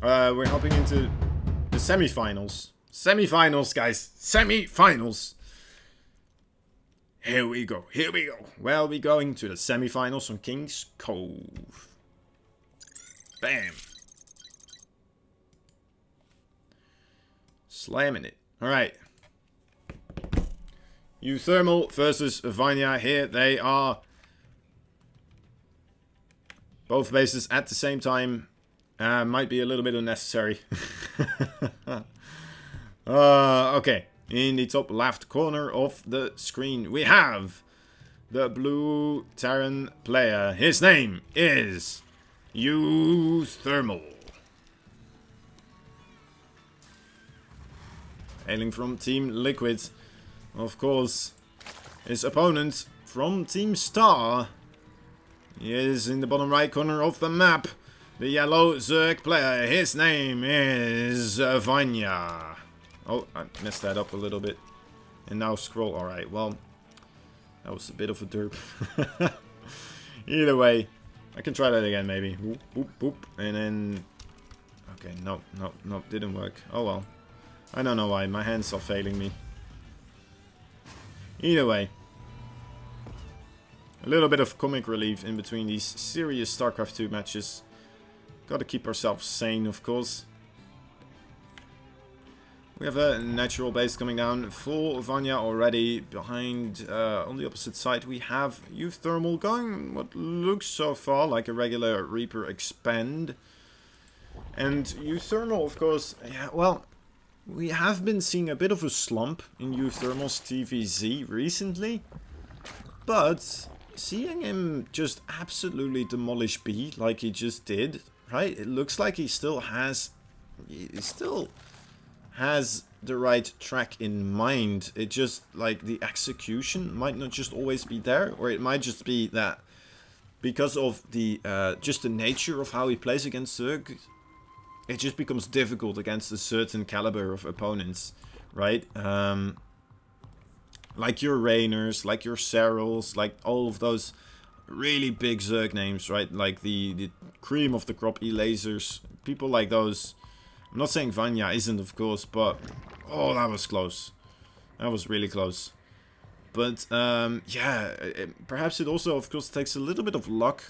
We're hopping into the semi-finals. Semi-finals, guys. Semi-finals. Here we go. Here we go. Well, we're going to the semi-finals on King's Cove. Bam. Slamming it. Alright. uThermal versus Vanya. Here they are. Both bases at the same time. Might be a little bit unnecessary. Okay. In the top left corner of the screen, we have the blue Terran player. His name is uThermal. Hailing from Team Liquid. Of course, his opponent from Team Star. He is in the bottom right corner of the map. The yellow Zerg player. His name is Vanya. Oh, I messed that up a little bit. And now scroll. Alright, well, that was a bit of a derp. Either way, I can try that again maybe. Boop, boop, boop. And then... Okay, no, didn't work. Oh well. I don't know why. My hands are failing me. Either way. A little bit of comic relief in between these serious Starcraft 2 matches. Gotta keep ourselves sane, of course. We have a natural base coming down for Vanya already. Behind, on the opposite side, we have uThermal going what looks so far like a regular Reaper expand. And uThermal, of course, yeah, well, we have been seeing a bit of a slump in uThermal's TVZ recently. But seeing him just absolutely demolish B like he just did, right? It looks like he still has the right track in mind. It just, like, the execution might not just always be there, or it might just be that because of the just the nature of how he plays against Zerg, it just becomes difficult against a certain caliber of opponents, right? Like your Rainers, like your Serals, like all of those really big Zerg names, right? Like the cream of the crop E-lasers, people like those. I'm not saying Vanya isn't, of course, but... Oh, that was close. That was really close. But, yeah, perhaps it also, of course, takes a little bit of luck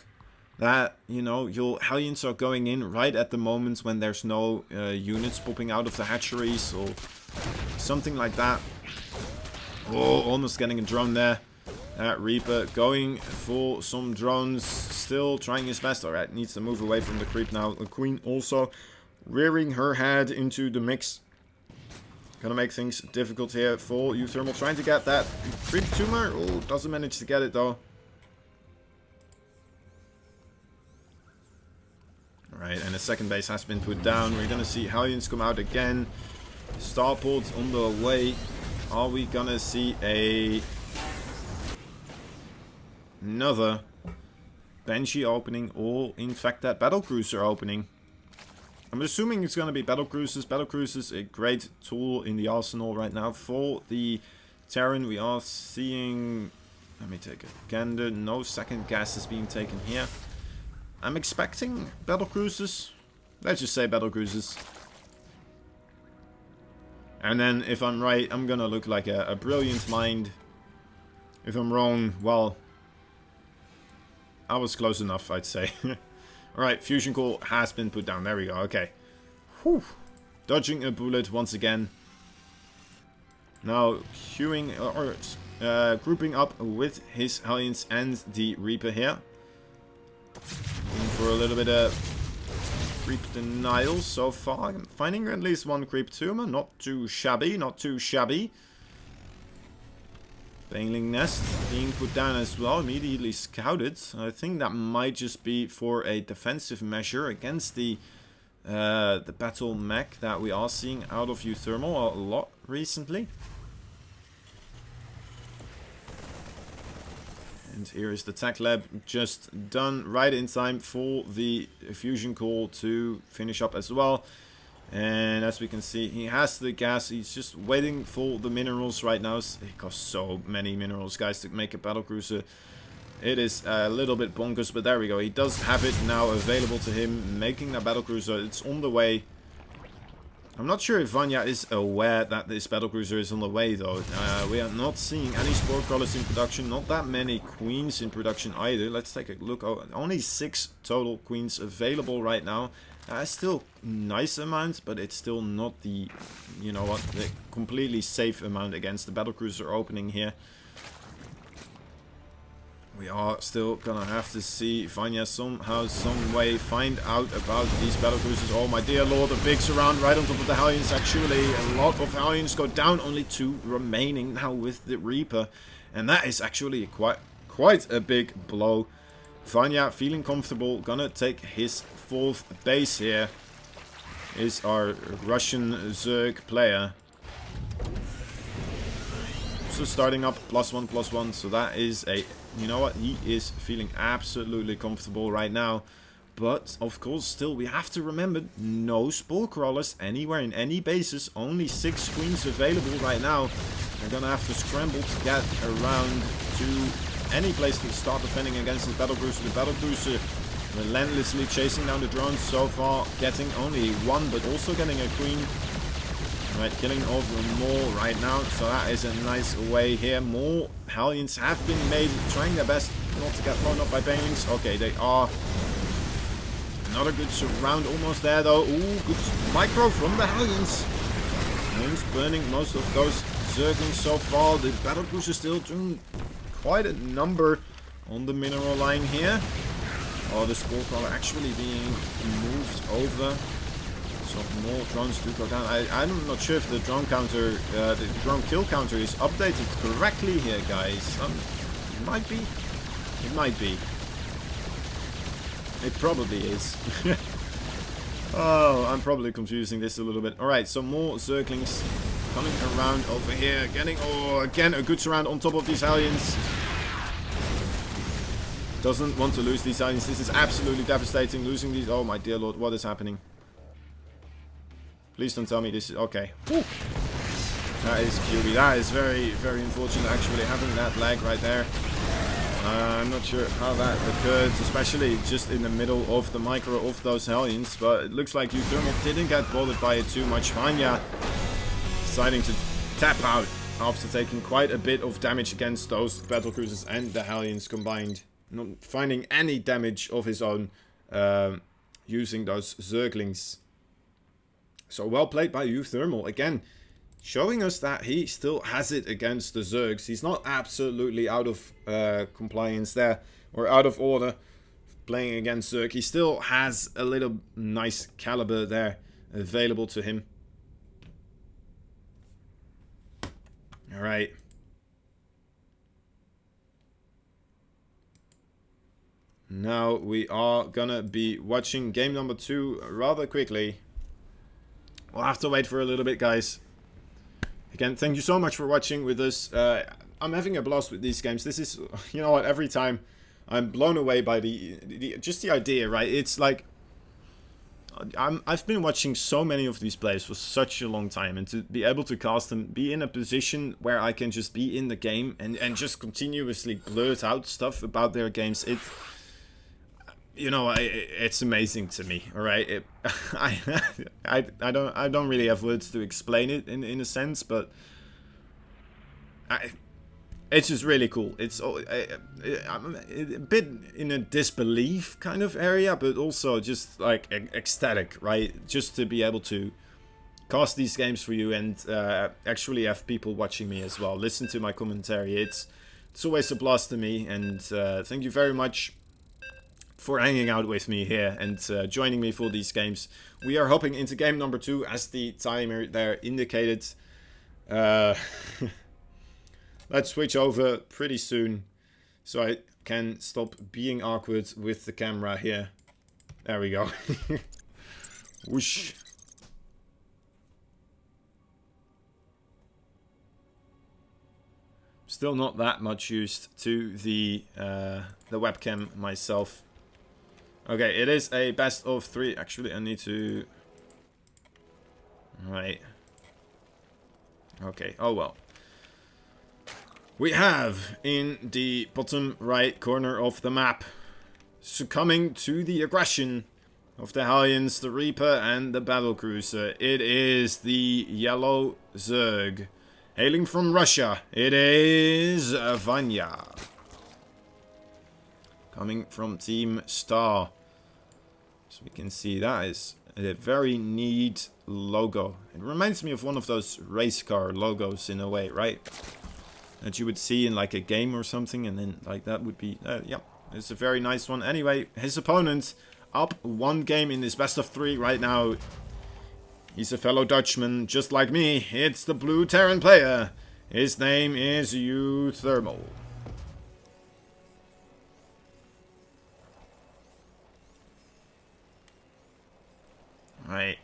that, you know, your Hellions are going in right at the moment when there's no units popping out of the hatcheries or something like that. Oh, almost getting a drone there. Reaper going for some drones, still trying his best. Alright, needs to move away from the creep now. The Queen also rearing her head into the mix. Gonna make things difficult here for uThermal. Trying to get that creep tumor. Oh, doesn't manage to get it though. Alright, and the second base has been put down. We're gonna see Hellions come out again. Starports on the way. Are we gonna see another Banshee opening, or in fact that Battlecruiser opening? I'm assuming it's gonna be Battlecruisers. Battlecruisers, a great tool in the arsenal right now for the Terran. We are seeing... Let me take a gander. No second gas is being taken here. I'm expecting Battlecruisers. Let's just say Battlecruisers. And then, if I'm right, I'm gonna look like a brilliant mind. If I'm wrong, well, I was close enough, I'd say. Alright, Fusion Core has been put down. There we go, okay. Whew. Dodging a bullet once again. Now, queuing, or grouping up with his Hellions and the Reaper here. Looking for a little bit of creep denial so far. I'm finding at least one creep tumor. Not too shabby, not too shabby. Baneling Nest being put down as well, immediately scouted. I think that might just be for a defensive measure against the battle mech that we are seeing out of uThermal a lot recently. And here is the tech lab just done right in time for the fusion core to finish up as well. And as we can see, he has the gas. He's just waiting for the minerals right now. It costs so many minerals, guys, to make a battlecruiser. It is a little bit bonkers, but there we go. He does have it now available to him, making that battlecruiser. It's on the way. I'm not sure if Vanya is aware that this battlecruiser is on the way, though. We are not seeing any spore crawlers in production. Not that many queens in production either. Let's take a look. Oh, only 6 total queens available right now. Still nice amount, but it's still not the, you know what, the completely safe amount against the battlecruiser opening here. We are still gonna have to see Vanya somehow, some way find out about these battlecruisers. Oh my dear lord, a big surround right on top of the Hellions. Actually, a lot of Hellions go down, only 2 remaining now with the Reaper. And that is actually quite a big blow. Vanya feeling comfortable, gonna take his 4th base here. Is our Russian Zerg player. So starting up +1/+1, so that is a, you know what, he is feeling absolutely comfortable right now. But of course still we have to remember, no spore crawlers anywhere in any bases, only 6 queens available right now. They're gonna have to scramble to get around to any place to start defending against this battlecruiser. The battlecruiser relentlessly chasing down the drones so far, getting only 1 but also getting a queen. Right, killing over more right now, so that is a nice way here. More Hellions have been made, trying their best not to get blown up by banelings. Okay, they are. Another good surround, almost there though. Ooh, good micro from the Hellions. Hellions burning most of those Zerglings so far. The battlecruiser still doing quite a number on the mineral line here. Oh, the spore crawler actually being moved over. So more drones do go down. I'm not sure if the drone counter, the drone kill counter is updated correctly here, guys. It might be. It might be. It probably is. Oh, I'm probably confusing this a little bit. Alright, so more Zerglings coming around over here. Getting, oh, again, a good surround on top of these Hellions. Doesn't want to lose these Hellions. This is absolutely devastating. Losing these. Oh, my dear lord, what is happening? Please don't tell me this is... Okay. Woo. That is QB. That is very, very unfortunate, actually, having that lag right there. I'm not sure how that occurred, especially just in the middle of the micro of those Hellions. But it looks like uThermal didn't get bothered by it too much. Vanya deciding to tap out after taking quite a bit of damage against those battlecruisers and the Hellions combined. Not finding any damage of his own using those Zerglings. So well played by uThermal. Again, showing us that he still has it against the Zergs. He's not absolutely out of compliance there, or out of order playing against Zerg. He still has a little nice caliber there available to him. Alright. Now we are gonna be watching game number 2 rather quickly. We'll have to wait for a little bit, guys. Again, thank you so much for watching with us. I'm having a blast with these games. This is, you know what, every time I'm blown away by just the idea, right? It's like, I've been watching so many of these players for such a long time, and to be able to cast them, be in a position where I can just be in the game and just continuously blurt out stuff about their games, you know, it's amazing to me. All right, I don't really have words to explain it in a sense, but it's just really cool. It's I'm a bit in a disbelief kind of area, but also just like ecstatic, right? Just to be able to cast these games for you and actually have people watching me as well, listen to my commentary. It's always a blast to me, and thank you very much for hanging out with me here and joining me for these games. We are hopping into game number 2 as the timer there indicated. Let's switch over pretty soon so I can stop being awkward with the camera here. There we go. Whoosh. Still not that much used to the webcam myself. Okay, it is a best of 3. Actually, I need to... Right. Okay, oh well. We have, in the bottom right corner of the map, succumbing to the aggression of the Hellions, the Reaper, and the Battlecruiser, it is the yellow Zerg. Hailing from Russia, it is Vanya. Coming from Team Star. So we can see that is a very neat logo. It reminds me of one of those race car logos in a way, right? That you would see in like a game or something, and then like that would be, yeah, it's a very nice one. Anyway, his opponent up one game in this best of 3 right now. He's a fellow Dutchman, just like me. It's the blue Terran player. His name is uThermal. Right.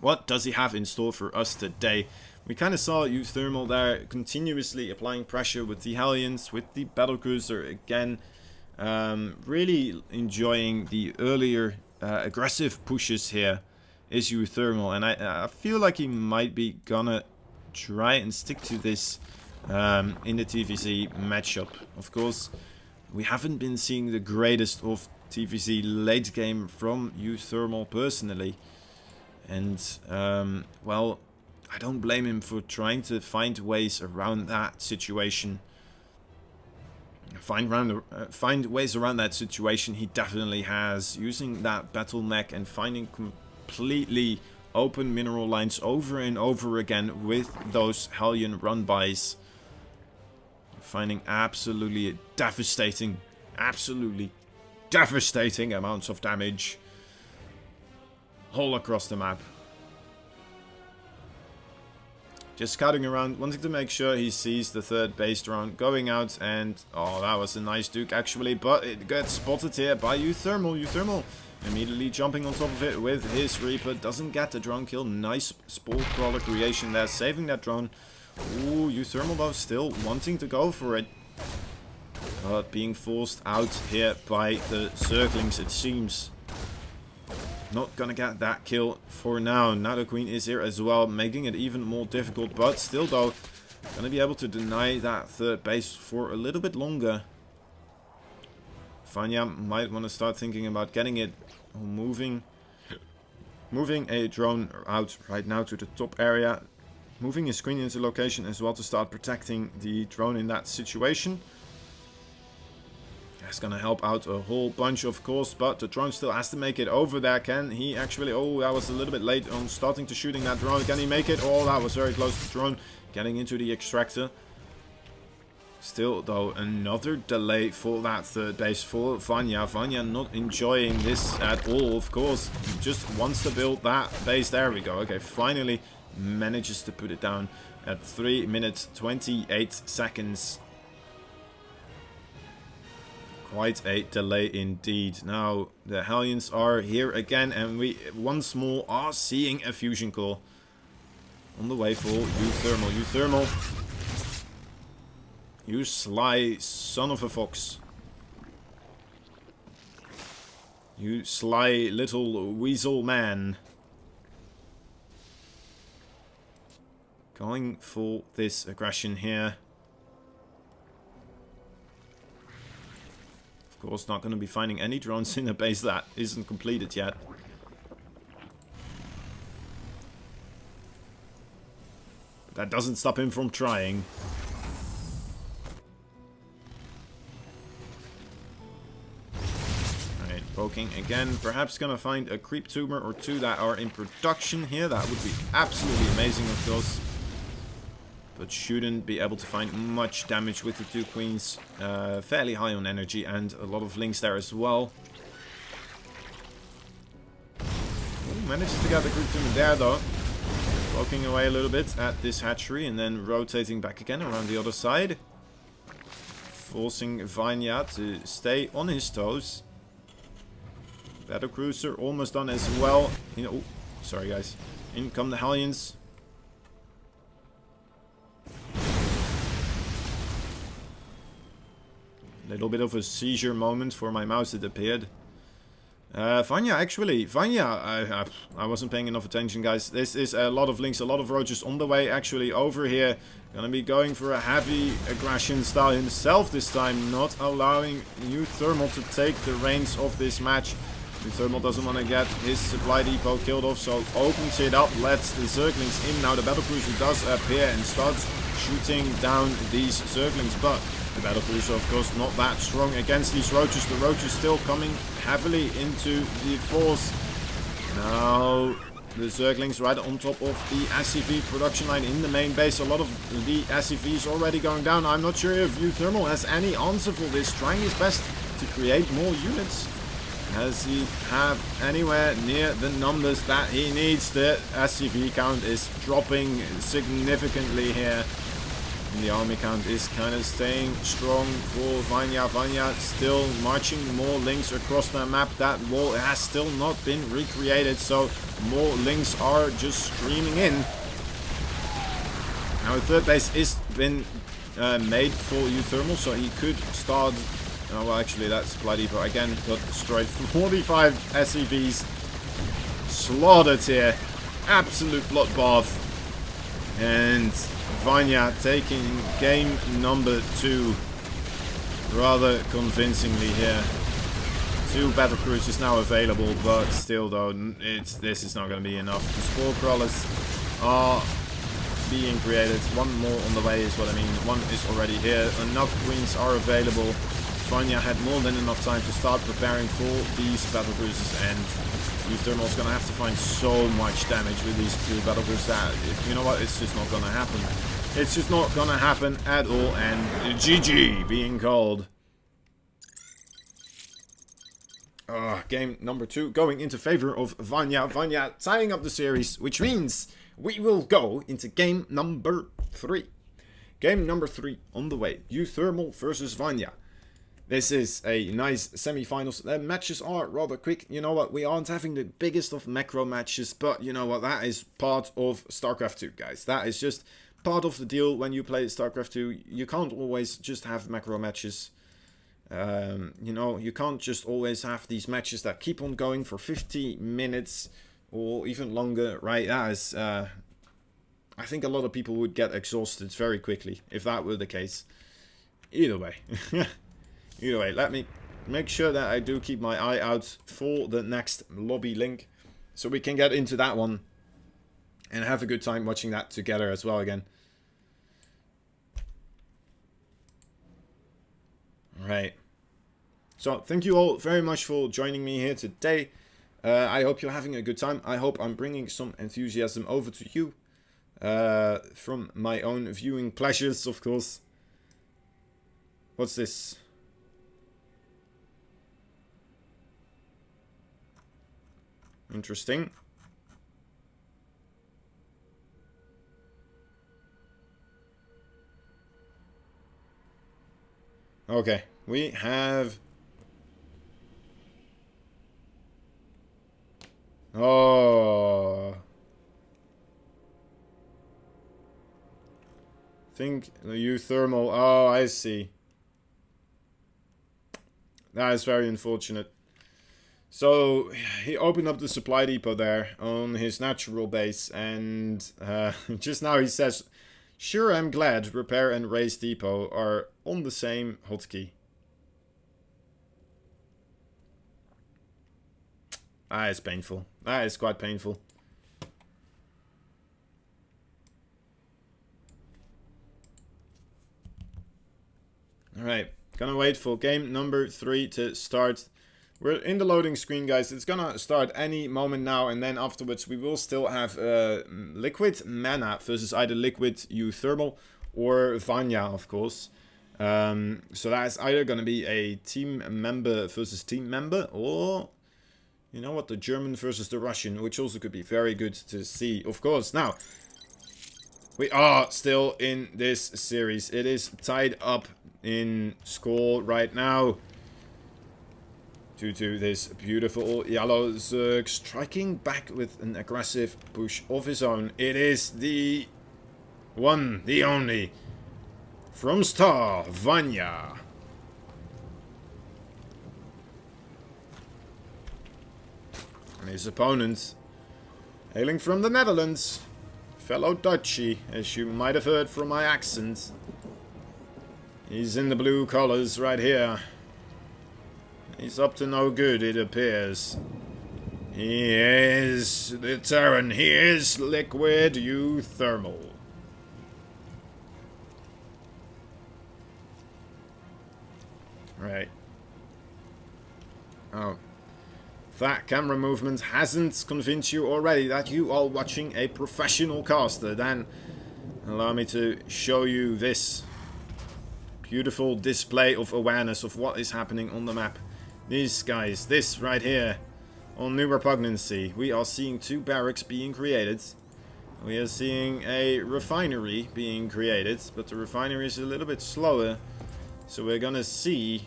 What does he have in store for us today? We kind of saw uThermal there continuously applying pressure with the Hellions, with the Battlecruiser again. Really enjoying the earlier aggressive pushes here is uThermal. And I feel like he might be gonna try and stick to this in the TVC matchup. Of course, we haven't been seeing the greatest of TVC late game from uThermal personally. And, well, I don't blame him for trying to find ways around that situation. Find ways around that situation he definitely has. Using that battle mech and finding completely open mineral lines over and over again with those Hellion run-bys. Finding absolutely devastating amounts of damage all across the map. Just scouting around, wanting to make sure he sees the third base drone going out, and oh, that was a nice Duke actually, but it gets spotted here by uThermal. uThermal immediately jumping on top of it with his Reaper, doesn't get the drone kill. Nice spore crawler creation there, saving that drone. Ooh, uThermal though still wanting to go for it, but being forced out here by the Zerglings, it seems. Not gonna get that kill for now. Now the Queen is here as well, making it even more difficult. But still though, gonna be able to deny that third base for a little bit longer. Vanya might want to start thinking about getting it moving a drone out right now to the top area. Moving his Queen into location as well to start protecting the drone in that situation. That's gonna help out a whole bunch, of course, but the drone still has to make it over there. Can he actually... Oh, that was a little bit late on starting to shooting that drone. Can he make it? Oh, that was very close to the drone getting into the extractor. Still, though, another delay for that third base for Vanya. Vanya not enjoying this at all, of course. He just wants to build that base. There we go. Okay, finally manages to put it down at 3 minutes 28 seconds. Quite a delay indeed. Now, the Hellions are here again, and we once more are seeing a fusion core on the way for uThermal. uThermal, you sly son of a fox. You sly little weasel man. Going for this aggression here. Of course, not going to be finding any drones in a base that isn't completed yet. But that doesn't stop him from trying. Alright, poking again. Perhaps going to find a creep tumor or two that are in production here. That would be absolutely amazing, of course. But shouldn't be able to find much damage with the two Queens. Fairly high on energy and a lot of links there as well. Ooh, manages to get the group tumor there though. Poking away a little bit at this hatchery and then rotating back again around the other side. Forcing Vanya to stay on his toes. Battlecruiser almost done as well. Oh, sorry guys. In come the Hellions. Little bit of a seizure moment for my mouse, it appeared. Vanya, actually. Vanya, I wasn't paying enough attention, guys. This is a lot of links, a lot of roaches on the way, actually, over here. Gonna be going for a heavy aggression style himself this time, not allowing uThermal to take the reins of this match. uThermal doesn't want to get his supply depot killed off, so opens it up, lets the Zerglings in. Now the battlecruiser does appear and starts shooting down these Zerglings, but the battlecruiser, of course, not that strong against these roaches. The roaches still coming heavily into the force. Now the Zerglings right on top of the SCV production line in the main base. A lot of the SCVs already going down. I'm not sure if uThermal has any answer for this. Trying his best to create more units. Does he have anywhere near the numbers that he needs? The SCV count is dropping significantly here. And the army count is kind of staying strong for Vanya. Vanya still marching more links across the map. That wall has still not been recreated, so more links are just streaming in. Now the third base is been made for uThermal, so he could start. Oh, well, actually, that supply depot again got destroyed. 45 SCVs slaughtered here. Absolute bloodbath. And Vanya taking game number 2 rather convincingly here. 2 battlecruisers now available, but still though, this is not going to be enough. The spore crawlers are being created. 1 more on the way is what I mean. 1 is already here. Enough queens are available. Vanya had more than enough time to start preparing for these battlecruisers, and uThermal is going to have to find so much damage with these 2 battlecruisers that, you know what, it's just not going to happen. It's just not going to happen at all, and GG being called. Game number 2 going into favor of Vanya. Vanya tying up the series, which means we will go into game number 3. Game number 3 on the way. uThermal versus Vanya. This is a nice semi-finals. The matches are rather quick. You know what? We aren't having the biggest of macro matches, but you know what? That is part of Starcraft 2, guys. That is just part of the deal when you play Starcraft 2. You can't always just have macro matches. You know, you can't just always have these matches that keep on going for 50 minutes or even longer, right? That is, I think a lot of people would get exhausted very quickly if that were the case. Either way. Either way, let me make sure that I do keep my eye out for the next lobby link, so we can get into that one and have a good time watching that together as well again. Alright. So, thank you all very much for joining me here today. I hope you're having a good time. I hope I'm bringing some enthusiasm over to you. From my own viewing pleasures, of course. What's this? Interesting. Okay, we have... Oh... Think the uThermal... Oh, I see. That is very unfortunate. So, he opened up the supply depot there on his natural base, and just now he says, "Sure, I'm glad repair and raise depot are on the same hotkey." That is painful. That is quite painful. Alright, gonna wait for game number 3 to start. We're in the loading screen, guys. It's gonna start any moment now, and then afterwards we will still have Liquid Mana versus either Liquid uThermal or Vanya, of course. So that's either gonna be a team member versus team member, or, you know what, the German versus the Russian, which also could be very good to see, of course. Now, we are still in this series. It is tied up in score right now, due to this beautiful yellow Zerg striking back with an aggressive push of his own. It is the one, the only, from Star, Vanya. And his opponent, hailing from the Netherlands, fellow Dutchie, as you might have heard from my accent. He's in the blue collars right here. He's up to no good, it appears. He is the Terran. He is liquid uThermal. Right. Oh. That camera movement hasn't convinced you already that you are watching a professional caster, then allow me to show you this beautiful display of awareness of what is happening on the map. These guys, this right here, on New Repugnancy, we are seeing 2 barracks being created. We are seeing a refinery being created, but the refinery is a little bit slower. So we're gonna see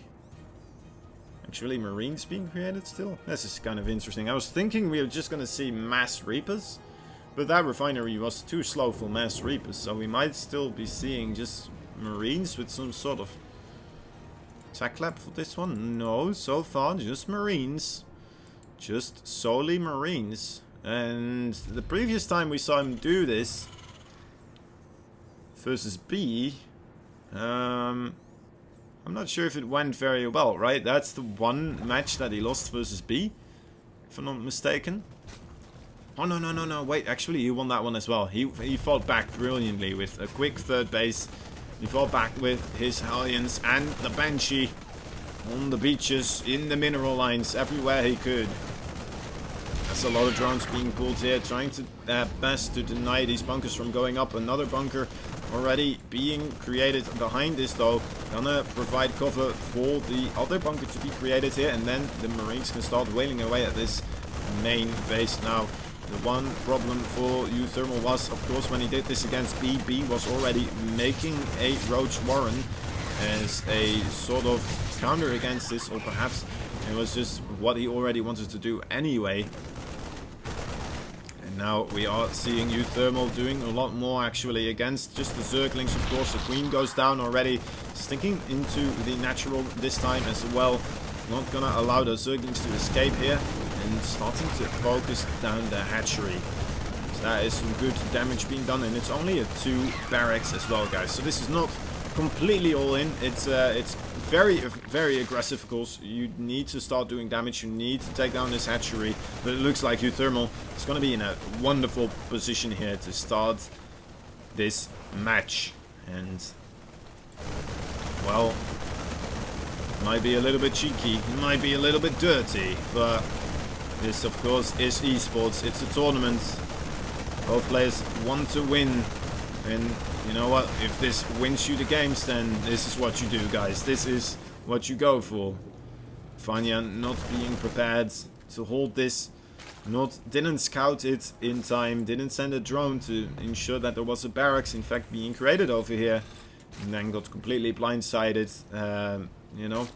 actually marines being created still. This is kind of interesting. I was thinking we were just gonna see mass reapers, but that refinery was too slow for mass reapers, so we might still be seeing just marines with some sort of attack lab for this one. No, so far just marines. Just solely marines. And the previous time we saw him do this versus B, I'm not sure if it went very well, right? That's the one match that he lost versus B, if I'm not mistaken. Oh, no, wait, actually he won that one as well. He fought back brilliantly with a quick third base. He fought back with his Hellions and the Banshee on the beaches, in the mineral lines, everywhere he could. There's a lot of drones being pulled here, trying to best to deny these bunkers from going up. Another bunker already being created behind this though. Gonna provide cover for the other bunker to be created here, and then the Marines can start wailing away at this main base now. The one problem for uThermal was, of course, when he did this against B, B was already making a Roach Warren as a sort of counter against this, or perhaps it was just what he already wanted to do anyway. And now we are seeing uThermal doing a lot more actually against just the Zerglings, of course. The Queen goes down already, sticking into the natural this time as well. Not gonna allow the Zerglings to escape here, and starting to focus down the hatchery. So that is some good damage being done, and it's only a 2 barracks as well, guys. So this is not completely all in. It's very, very aggressive, of course. You need to start doing damage. You need to take down this hatchery. But it looks like uThermal is going to be in a wonderful position here to start this match. And, well, might be a little bit cheeky. Might be a little bit dirty. But this, of course, is esports. It's a tournament. Both players want to win. And you know what? If this wins you the games, then this is what you do, guys. This is what you go for. Vanya not being prepared to hold this. Didn't scout it in time. Didn't send a drone to ensure that there was a barracks, in fact, being created over here. And then got completely blindsided. You know.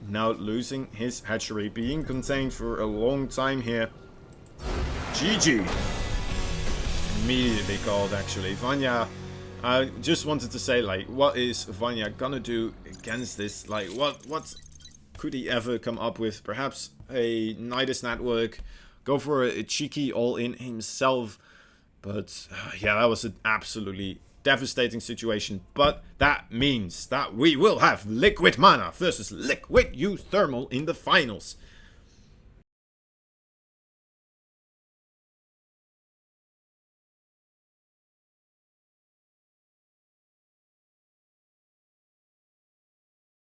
Now losing his hatchery. Being contained for a long time here. GG. Immediately called, actually. Vanya, I just wanted to say, like, what is Vanya gonna do against this? Like, what could he ever come up with? Perhaps a Nidus network, go for a cheeky all-in himself. But yeah, that was an absolutely devastating situation. But that means that we will have Liquid Mana versus Liquid uThermal in the finals.